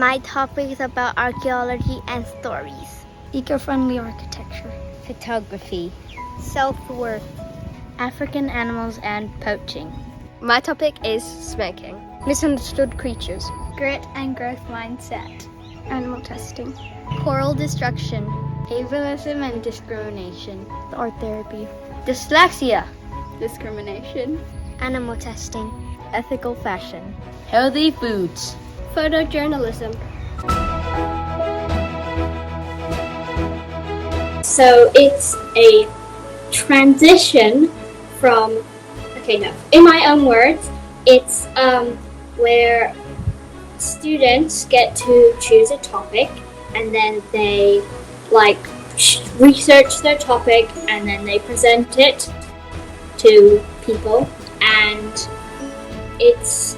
My topic is about archaeology and stories. Eco-friendly architecture. Photography. Self-worth. African animals and poaching. My topic is smoking. Misunderstood creatures. Grit and growth mindset. Animal testing. Coral destruction. Ableism and discrimination. Art therapy. Dyslexia. Discrimination. Animal testing. Ethical fashion. Healthy foods. Photojournalism. So it's a transition from, in my own words, it's where students get to choose a topic and then they research their topic and then they present it to people, and it's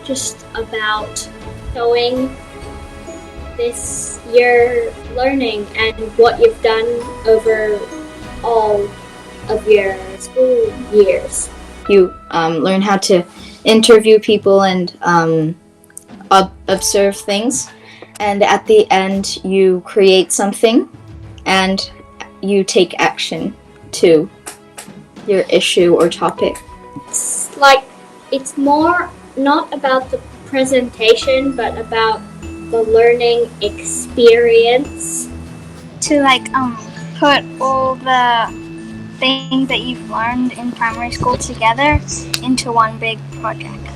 just about showing this year learning and what you've done over all of your school years. You learn how to interview people and observe things, and at the end you create something and you take action to your issue or topic. It's more not about the presentation but about the learning experience. To put all the things that you've learned in primary school together into one big project.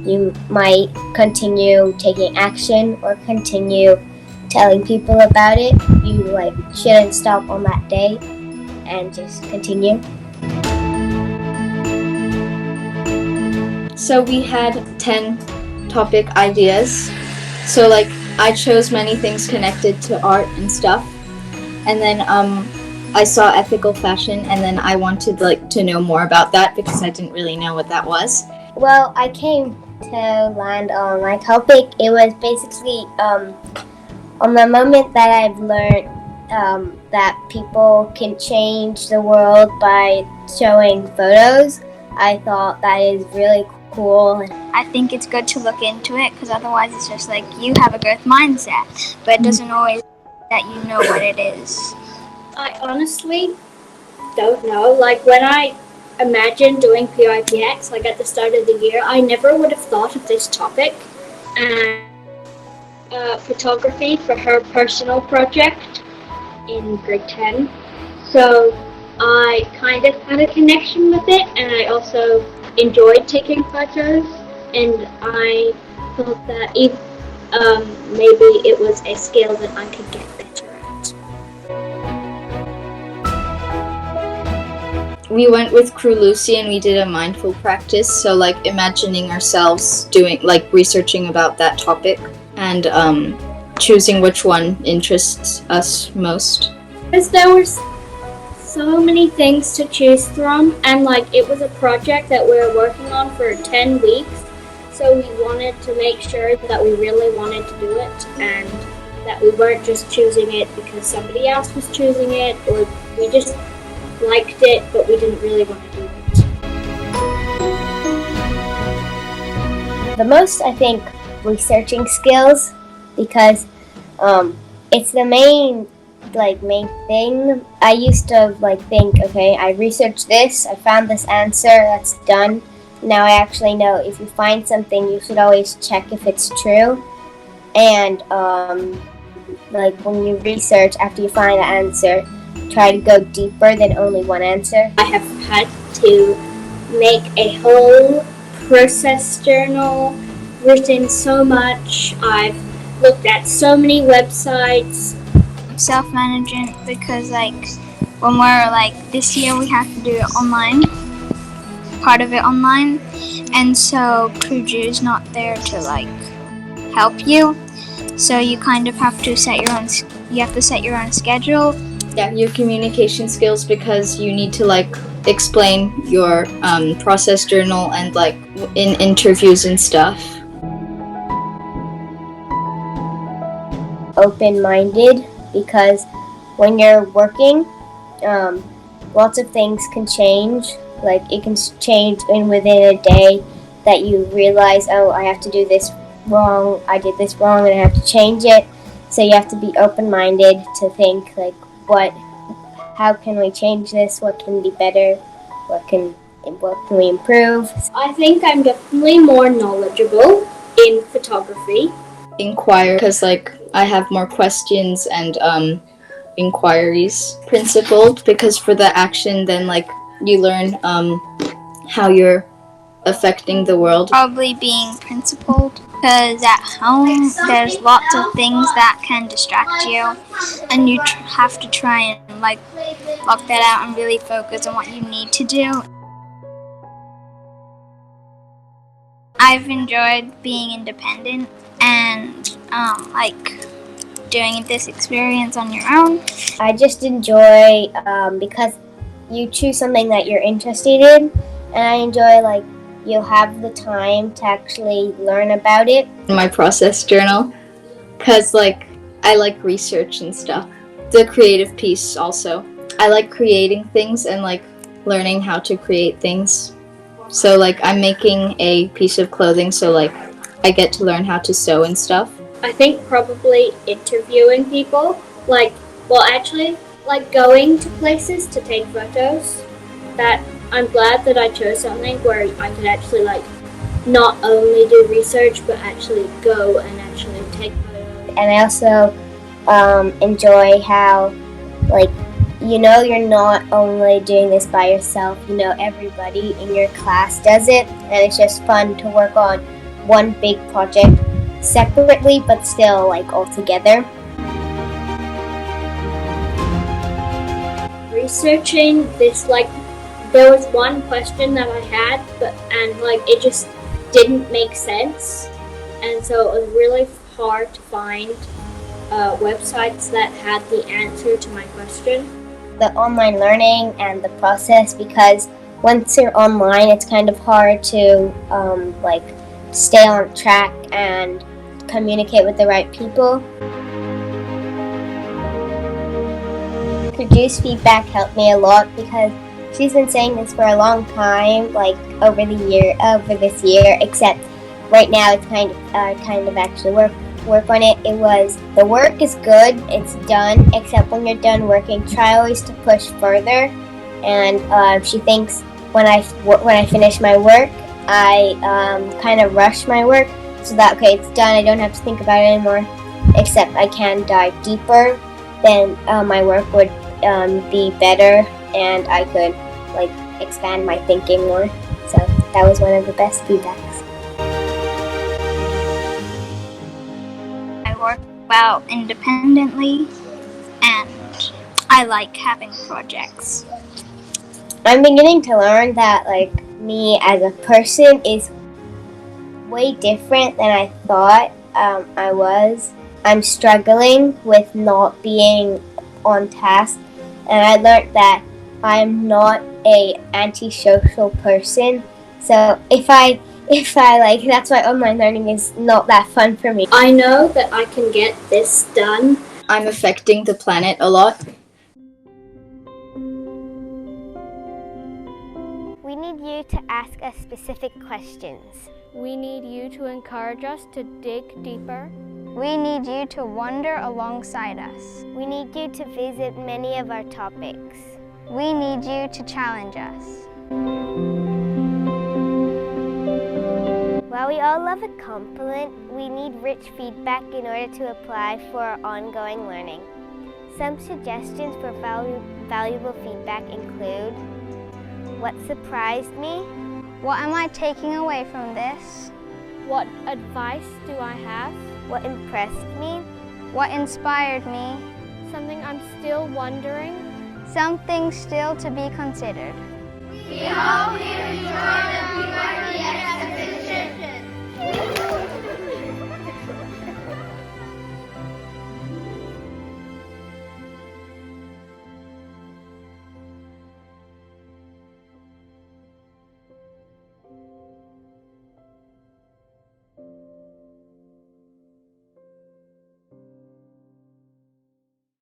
You might continue taking action or continue telling people about it. You shouldn't stop on that day and just continue. So we had 10 topic ideas. So I chose many things connected to art and stuff. And then I saw ethical fashion, and then I wanted to know more about that because I didn't really know what that was. Well, I came to land on my topic. It was basically on the moment that I've learned that people can change the world by showing photos. I thought that is really cool. I think it's good to look into it because otherwise it's just you have a growth mindset, but it doesn't always that you know what it is. I honestly don't know. When I imagined doing Pypx, at the start of the year, I never would have thought of this topic. And photography for her personal project in grade 10. So I kind of had a connection with it, and I also enjoyed taking photos, and I thought that maybe it was a skill that I could get better at. We went with Crew Lucy and we did a mindful practice, so imagining ourselves doing researching about that topic and choosing which one interests us most. Because there were so many things to choose from, and it was a project that we were working on for 10 weeks, so we wanted to make sure that we really wanted to do it and that we weren't just choosing it because somebody else was choosing it, or we just liked it but we didn't really want to do it. The most, I think, researching skills, because it's the main thing. I used to think, okay, I researched this, I found this answer, that's done. Now I actually know if you find something, you should always check if it's true. And when you research after you find the answer, try to go deeper than only one answer. I have had to make a whole process journal, written so much. I've looked at so many websites. Self-management, because when we're this year we have to do it online, part of it online, and so Prudu's not there to help you, so you kind of have to set your own schedule. Yeah, your communication skills, because you need to explain your process journal and in interviews and stuff. Open-minded, because when you're working, lots of things can change. It can change within a day that you realize, oh, I have to do this wrong, I did this wrong and I have to change it. So you have to be open-minded to think like, how can we change this? What can be better? What can we improve? I think I'm definitely more knowledgeable in photography. Inquire, because like I have more questions and inquiries. Principled, because for the action then like you learn how you're affecting the world. Probably being principled, because at home there's lots of things that can distract you, and you have to try and like block that out and really focus on what you need to do. I've enjoyed being independent and like doing this experience on your own. I just enjoy because you choose something that you're interested in, and I enjoy like you'll have the time to actually learn about it. My process journal, because like I like research and stuff. The creative piece also. I like creating things and like learning how to create things. So like I'm making a piece of clothing, so like I get to learn how to sew and stuff. I think probably interviewing people, actually going to places to take photos. That I'm glad that I chose something where I could actually not only do research but actually go and actually take photos. And I also enjoy how you're not only doing this by yourself, everybody in your class does it, and it's just fun to work on one big project separately but still all together. Researching this, there was one question that I had, it just didn't make sense, and so it was really hard to find websites that had the answer to my question. The online learning and the process, because once you're online, it's kind of hard to stay on track and communicate with the right people. Produce feedback helped me a lot because she's been saying this for a long time, over this year, except right now it's kind of actually work on it. It was, the work is good, it's done, except when you're done working, try always to push further. And she thinks when I finish my work, I kind of rush my work, so that, okay, it's done, I don't have to think about it anymore, except I can dive deeper, then my work would be better, and I could expand my thinking more. So that was one of the best feedbacks. I work well independently, and I like having projects. I'm beginning to learn that me as a person is way different than I thought I was. I'm struggling with not being on task, and I learned that I'm not a antisocial person. So if I that's why online learning is not that fun for me. I know that I can get this done. I'm affecting the planet a lot. We need you to ask us specific questions. We need you to encourage us to dig deeper. We need you to wonder alongside us. We need you to visit many of our topics. We need you to challenge us. While we all love a compliment, we need rich feedback in order to apply for our ongoing learning. Some suggestions for valuable feedback include: what surprised me? What am I taking away from this? What advice do I have? What impressed me? What inspired me? Something I'm still wondering? Something still to be considered. We hope you enjoy the Pypx